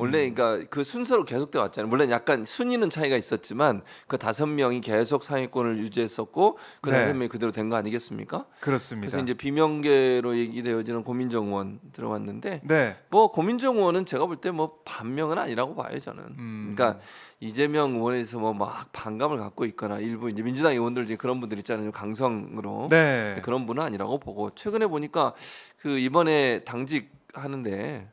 원래 그러니까 그 순서로 계속돼 왔잖아요. 물론 약간 순위는 차이가 있었지만 그 5명이 계속 상위권을 유지했었고 그 네. 5명이 그대로 된 거 아니겠습니까? 그렇습니다. 그래서 이제 비명계로 얘기되어지는 고민정 의원 들어왔는데 네. 뭐 고민정 의원은 제가 볼 때 뭐 반명은 아니라고 봐요 저는. 그러니까 이재명 의원에서 뭐 막 반감을 갖고 있거나 일부 이제 민주당 의원들 중에 그런 분들 있잖아요. 강성으로 네. 그런 분은 아니라고 보고 최근에 보니까 그 이번에 당직 하는데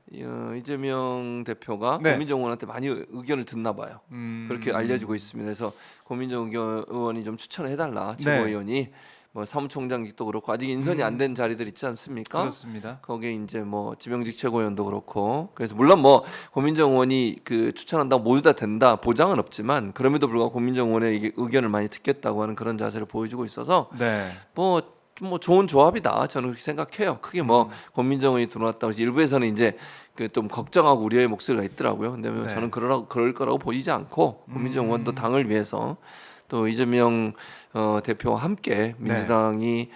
이재명 대표가 네. 고민정 의원한테 많이 의견을 듣나 봐요. 그렇게 알려지고 있습니다. 그래서 고민정 의원이 좀 추천을 해달라 네. 최고위원이 뭐 사무총장직도 그렇고 아직 인선이 안 된 자리들 있지 않습니까? 그렇습니다. 거기에 이제 뭐 지명직 최고위원도 그렇고 그래서 물론 뭐 고민정 의원이 그 추천한다고 모두 다 된다 보장은 없지만 그럼에도 불구하고 고민정 의원의 이게 의견을 많이 듣겠다고 하는 그런 자세를 보여주고 있어서 네. 뭐 좋은 조합이다 저는 그렇게 생각해요. 크게 뭐 고민정 의원이 들어왔다고 해서 일부에서는 이제 그 좀 걱정하고 우려의 목소리가 있더라고요. 근데 뭐 네. 저는 그럴 거라고 보이지 않고 고민정 의원도 당을 위해서 또 이재명 대표와 함께 민주당이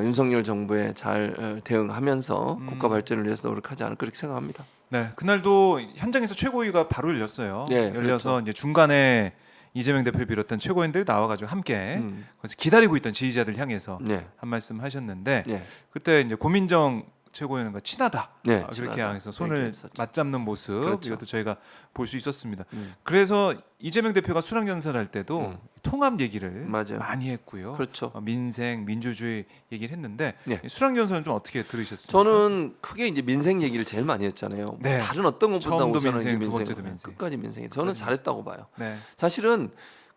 윤석열 정부에 잘 대응하면서 국가 발전을 위해서 노력하지 않을까 그렇게 생각합니다. 네. 그날도 현장에서 최고위가 바로 열렸어요. 네, 열려서 그렇죠. 이제 중간에 이재명 대표를 비롯한 최고위원들이 나와가지고 함께 그래서 기다리고 있던 지지자들 향해서 네. 한 말씀 하셨는데 네. 그때 이제 고민정 최고위원과 친하다 네, 그렇게 친하다. 해서 손을 얘기했었죠. 맞잡는 모습 그렇죠. 이것도 저희가 볼 수 있었습니다. 그래서 이재명 대표가 수락연설 할 때도 통합 얘기를 맞아요. 많이 했고요. 그렇죠. 민생, 민주주의 얘기를 했는데 네. 수락연설은 좀 어떻게 들으셨습니까? 저는 크게 이제 민생 얘기를 제일 많이 했잖아요. 네. 다른 어떤 것보다 처음도 우선은 민생, 이제 두 번째도 민생. 끝까지 민생이 저는 끝까지 잘했다고 봐요. 네. 사실은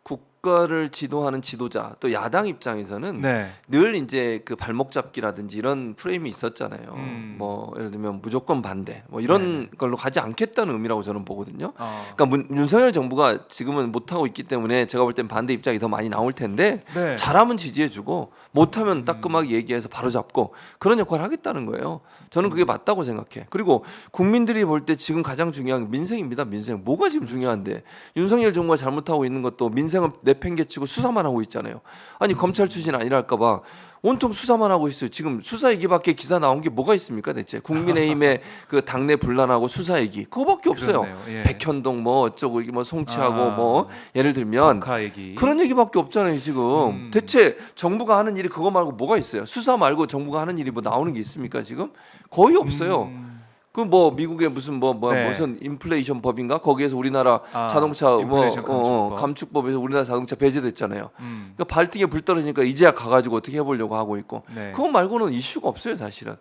국가를 지도하는 지도자 또 야당 입장에서는 네. 늘 이제 그 발목 잡기라든지 이런 프레임이 있었잖아요. 뭐 예를 들면 무조건 반대 뭐 이런 걸로 가지 않겠다는 의미라고 저는 보거든요. 그러니까 윤석열 정부가 지금은 못 하고 있기 때문에 제가 볼 땐 반대 입장이 더 많이 나올 텐데 네. 잘하면 지지해주고 못하면 따끔하게 얘기해서 바로 잡고 그런 역할을 하겠다는 거예요. 저는 그게 맞다고 생각해. 그리고 국민들이 볼 때 지금 가장 중요한 게 민생입니다. 민생 뭐가 지금 중요한데 윤석열 정부가 잘못하고 있는 것도 민생은 내팽개치고 수사만 하고 있잖아요. 아니 검찰 출신 아니랄까봐 온통 수사만 하고 있어요. 지금 수사 얘기밖에 기사 나온 게 뭐가 있습니까 대체? 국민의힘의 그 당내 분란하고 수사 얘기 그거밖에 없어요. 그렇네요. 예. 백현동 뭐 어쩌고 뭐 송치하고 뭐 예를 들면 카 얘기. 그런 얘기밖에 없잖아요 지금. 대체 정부가 하는 일이 그거 말고 뭐가 있어요? 수사 말고 정부가 하는 일이 뭐 나오는 게 있습니까 지금? 거의 없어요. 그 뭐 미국의 무슨 네. 무슨 인플레이션 법인가 거기에서 우리나라 자동차 인플레이션 감축법. 감축법에서 우리나라 자동차 배제됐잖아요. 그러니까 발등에 불 떨어지니까 이제야 가가지고 어떻게 해보려고 하고 있고 네. 그거 말고는 이슈가 없어요 사실은.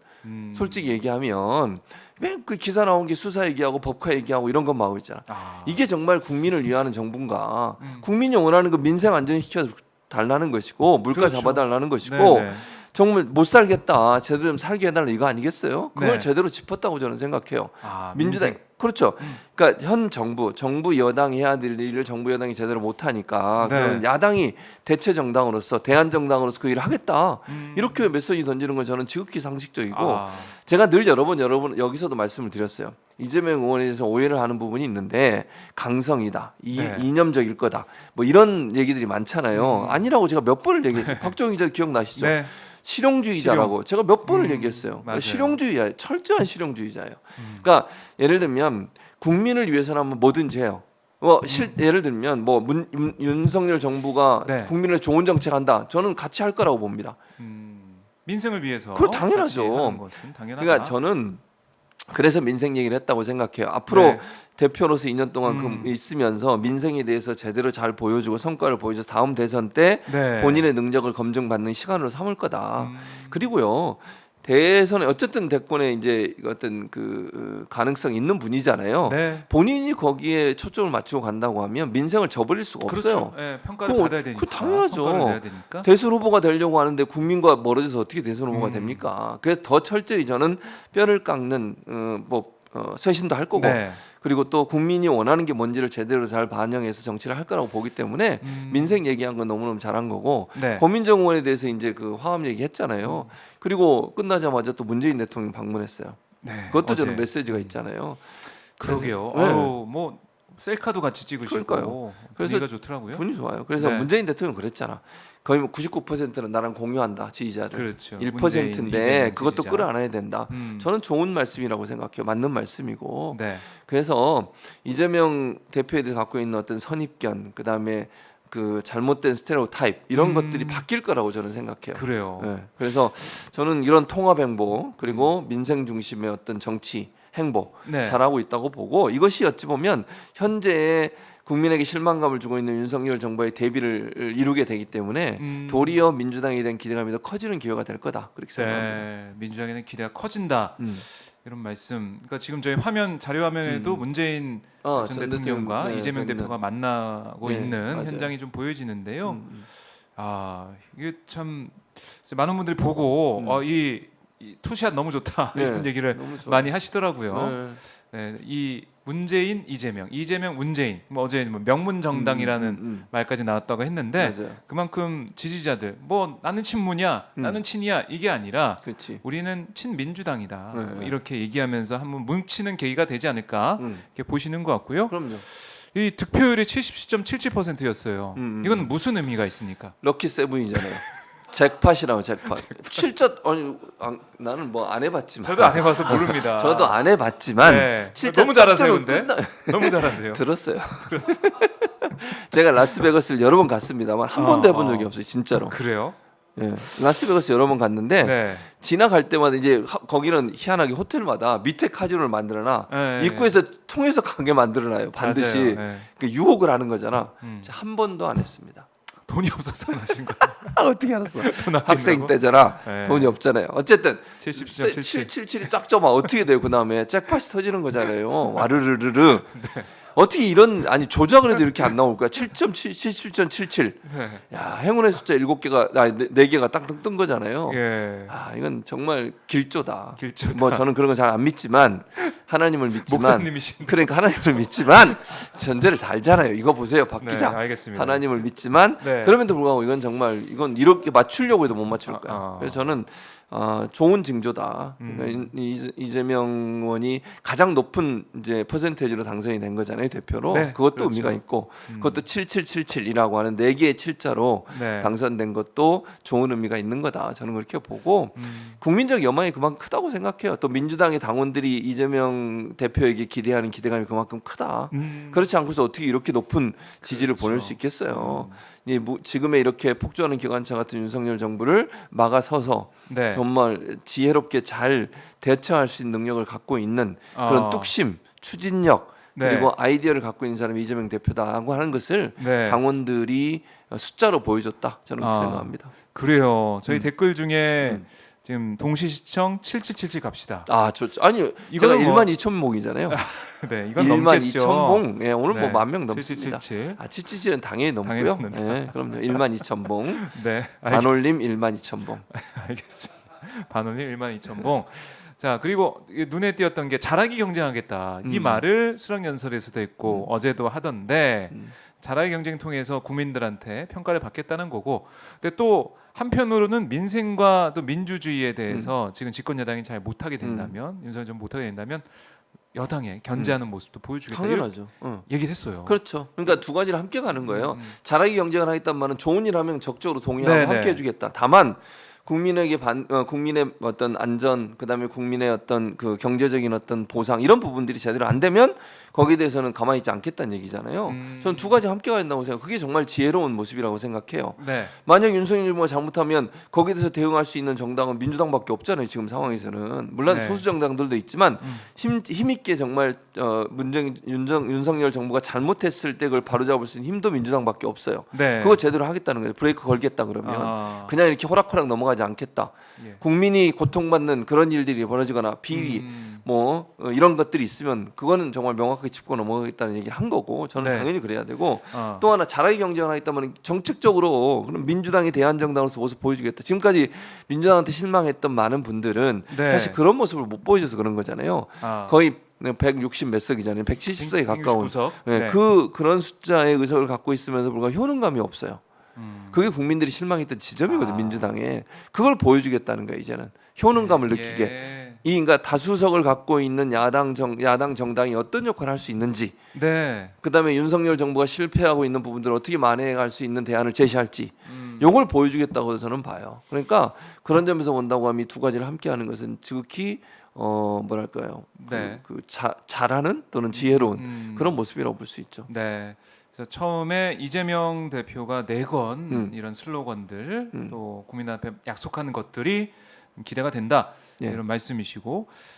솔직히 얘기하면 맨 그 기사 나온 게 수사 얘기하고 법카 얘기하고 이런 것만 하고 있잖아. 이게 정말 국민을 위하는 정부인가? 국민이 원하는 그 민생 안정시켜 달라는 것이고 물가 그렇죠. 잡아달라는 것이고 네네. 정말 못 살겠다 제대로 좀 살게 해달라 이거 아니겠어요? 그걸 네. 제대로 짚었다고 저는 생각해요. 민주당 민생. 그렇죠. 그러니까 현 정부 여당이 해야 될 일을 정부 여당이 제대로 못 하니까 네. 그러면 야당이 대체 정당으로서 대안 정당으로서 그 일을 하겠다 이렇게 메시지 던지는 건 저는 지극히 상식적이고 제가 늘 여러분 여기서도 말씀을 드렸어요. 이재명 의원에 대해서 오해를 하는 부분이 있는데 강성이다, 네. 이념적일 거다, 뭐 이런 얘기들이 많잖아요. 아니라고 제가 몇 번을 얘기했어요. 박정희 기자 기억나시죠? 네. 실용주의자라고 제가 몇 번을 얘기했어요. 맞아요. 실용주의자, 철저한 실용주의자예요. 그러니까 예를 들면 국민을 위해서는 뭐든지 해요. 예를 들면 윤석열 정부가 네. 국민을 좋은 정책한다. 저는 같이 할 거라고 봅니다. 민생을 위해서 그거 당연하죠. 같이 하는 것은 당연하다. 그러니까 저는 그래서 민생 얘기를 했다고 생각해요. 앞으로 네. 대표로서 2년 동안 있으면서 민생에 대해서 제대로 잘 보여주고 성과를 보여줘서 다음 대선 때 네. 본인의 능력을 검증받는 시간으로 삼을 거다. 그리고요. 대선에 어쨌든 대권에 이제 어떤 그 가능성 있는 분이잖아요. 네. 본인이 거기에 초점을 맞추고 간다고 하면 민생을 저버릴 수가 없어요. 그렇죠. 네, 평가를 그거- 받아야 되니까. 그거 당연하죠. 성과를 내야 되니까. 대선 후보가 되려고 하는데 국민과 멀어져서 어떻게 대선 후보가 됩니까? 그래서 더 철저히 저는 뼈를 깎는 쇄신도 할 거고 네. 그리고 또 국민이 원하는 게 뭔지를 제대로 잘 반영해서 정치를 할 거라고 보기 때문에 민생 얘기한 건 너무너무 잘한 거고 네. 고민정 의원에 대해서 이제 그 화합 얘기했잖아요. 그리고 끝나자마자 또 문재인 대통령 방문했어요. 네. 그것도 어제. 저는 메시지가 있잖아요. 그러게요. 네. 아유, 뭐 셀카도 같이 찍으시고 그러니까요. 그래서 분위기가 좋더라고요. 분이 좋아요. 그래서 네. 문재인 대통령 그랬잖아. 거의 뭐 99%는 나랑 공유한다 지지자를. 그렇죠. 1%인데 문재인, 이재명 그것도 지지자. 끌어안아야 된다. 저는 좋은 말씀이라고 생각해요. 맞는 말씀이고. 네. 그래서 이재명 대표에 대해서 갖고 있는 어떤 선입견, 그다음에 그 잘못된 스테레오타입 이런 것들이 바뀔 거라고 저는 생각해요. 그래요. 네. 그래서 저는 이런 통합 행보 그리고 민생 중심의 어떤 정치 행보 네. 잘하고 있다고 보고, 이것이 어찌 보면 현재의 국민에게 실망감을 주고 있는 윤석열 정부의 대비를 이루게 되기 때문에 도리어 민주당에 대한 기대감이 더 커지는 기회가 될 거다 그렇게 생각합니다. 네. 민주당에는 기대가 커진다. 이런 말씀. 그러니까 지금 저희 화면 자료 화면에도 문재인 전 대통령과 대통령, 네, 이재명 네, 대표가 만나고 네, 있는 맞아요. 현장이 좀 보여지는데요. 이게 참 많은 분들이 보고 이 투샷 너무 좋다 네, 이런 얘기를 너무 좋아요. 많이 하시더라고요. 네. 네, 이 문재인, 이재명, 문재인. 뭐 어제 뭐 명문 정당이라는 말까지 나왔다고 했는데 맞아요. 그만큼 지지자들 뭐 나는 친문이야, 나는 친이야 이게 아니라 그렇지. 우리는 친민주당이다. 네, 뭐 네. 이렇게 얘기하면서 한번 뭉치는 계기가 되지 않을까 이렇게 보시는 것 같고요. 그럼요. 이 득표율이 70.77%였어요. 음. 이건 무슨 의미가 있습니까? 럭키 세븐이잖아요. 잭팟이라고 잭팟. 7점 아니 나는 뭐 안 해봤지만. 저도 안 해봐서 모릅니다. 저도 안 해봤지만. 네. 진짜 너무 잘하세요, 짝짝은 근데. 너무 잘하세요. 들었어요. 제가 라스베가스를 여러 번 갔습니다만 한 번도 해본 적이 없어요, 진짜로. 그래요? 예, 라스베가스 여러 번 갔는데 네. 지나갈 때마다 이제 거기는 희한하게 호텔마다 밑에 카지노를 만들어놔. 네. 입구에서 통해서 가게 만들어놔요. 반드시. 맞아요. 네. 그 유혹을 하는 거잖아. 한 번도 안 했습니다. 돈이 없어서 안 하신 거예요. 어떻게 알았어? 돈 아끼려고? 학생 때잖아. 네. 돈이 없잖아요. 어쨌든 77.77. 777이 딱 점아 어떻게 돼요? 그 다음에 잭팟이 터지는 거잖아요. 와르르르르. 어떻게 이런 아니 조작을 해도 이렇게 안 나올 거야? 77.77. 네. 야, 행운의 숫자 7개가 아니 4개가 딱딱 뜬 거잖아요. 예. 아, 이건 정말 길조다. 길조다. 뭐 저는 그런 거 잘 안 믿지만 하나님을 믿지만 목사님이신. 그러니까 하나님을 믿지만 전제를 다 알잖아요. 이거 보세요, 박 네, 기자. 알겠습니다. 하나님을 믿지만 네. 그럼에도 불구하고 이건 정말 이건 이렇게 맞추려고 해도 못 맞출 거야. 그래서 저는 좋은 징조다. 그러니까 이재명 의원이 가장 높은 이제 퍼센테이지로 당선이 된 거잖아요, 대표로. 네, 그것도 그렇죠. 의미가 있고 그것도 7777이라고 하는 4개의 7자로 네. 당선된 것도 좋은 의미가 있는 거다. 저는 그렇게 보고 국민적 여망이 그만큼 크다고 생각해요. 또 민주당의 당원들이 이재명 대표에게 기대하는 기대감이 그만큼 크다. 그렇지 않고서 어떻게 이렇게 높은 지지를 보낼 수 있겠어요. 지금의 이렇게 폭주하는 기관차 같은 윤석열 정부를 막아서서 네. 정말 지혜롭게 잘 대처할 수 있는 능력을 갖고 있는 그런 뚝심, 추진력 네. 그리고 아이디어를 갖고 있는 사람이 이재명 대표다라고 하는 것을 네. 당원들이 숫자로 보여줬다. 저는 그렇게 생각합니다. 그래요. 저희 댓글 중에 지금 동시시청 7777 갑시다. 좋죠. 아니 제가 이거는 뭐- 1만 2천 목이잖아요. 네, 이건 1만 넘겠죠. 2천 봉. 예, 오늘 네, 뭐 10,000명 넘습니다. 7777. 777은 당연히 당연히 넘고요. 넘는다. 예, 그럼요. 1만 2천 봉. 네, 반올림 1만 2천 봉. 알겠습니다. 반올림 12,000봉. 자, 그리고 눈에 띄었던 게 잘하기 경쟁하겠다. 이 말을 수락연설에서도 했고 어제도 하던데 잘하기 경쟁 통해서 국민들한테 평가를 받겠다는 거고. 근데 또 한편으로는 민생과 또 민주주의에 대해서 지금 집권 여당이 잘 못하게 된다면 윤석열 정부 못하게 된다면 여당에 견제하는 모습도 보여주겠다. 이런 당연하죠. 응. 얘기를 했어요. 그렇죠. 그러니까 두 가지를 함께 가는 거예요. 잘하기 경쟁을 하겠다는 말은 좋은 일 하면 적극적으로 동의하고 네네. 함께 해주겠다. 다만 국민에게 국민의 어떤 안전, 그다음에 국민의 어떤 그 경제적인 어떤 보상 이런 부분들이 제대로 안 되면 거기에 대해서는 가만히 있지 않겠다는 얘기잖아요. 저는 두 가지 함께 가야 된다고 생각해요. 그게 정말 지혜로운 모습이라고 생각해요. 네. 만약 윤석열 정부가 잘못하면 거기에 대해서 대응할 수 있는 정당은 민주당밖에 없잖아요. 지금 상황에서는 물론 네. 소수 정당들도 있지만 힘있게 정말 윤석열 정부가 잘못했을 때 그걸 바로잡을 수 있는 힘도 민주당밖에 없어요. 네. 그거 제대로 하겠다는 거예요. 브레이크 걸겠다 그러면 그냥 이렇게 호락호락 넘어가지 않겠다. 예. 국민이 고통받는 그런 일들이 벌어지거나 비리 이런 것들이 있으면 그거는 정말 명확하게 짚고 넘어가겠다는 얘기를 한 거고 저는 네. 당연히 그래야 되고 또 하나 잘하기 경쟁을 하겠다면 정책적으로 그럼 민주당이 대한정당으로서 모습 보여주겠다. 지금까지 민주당한테 실망했던 많은 분들은 네. 사실 그런 모습을 못 보여줘서 그런 거잖아요. 거의 160 몇 석이잖아요. 170석에 가까운 169석. 네, 네. 그런 숫자의 의석을 갖고 있으면서 불구하고 효능감이 없어요. 그게 국민들이 실망했던 지점이거든요. 민주당에 그걸 보여주겠다는 거예요. 이제는 효능감을 느끼게 예. 그러니까 다수석을 갖고 있는 야당 정당이 어떤 역할을 할 수 있는지, 네. 그다음에 윤석열 정부가 실패하고 있는 부분들을 어떻게 만회할 수 있는 대안을 제시할지 요걸 보여주겠다고 저는 봐요. 그러니까 그런 점에서 본다고 하면 이 두 가지를 함께하는 것은 지극히 뭐랄까요? 네. 잘하는 또는 지혜로운 그런 모습이라고 볼 수 있죠. 네. 그래서 처음에 이재명 대표가 내건 이런 슬로건들 또 국민 앞에 약속하는 것들이 기대가 된다 예. 이런 말씀이시고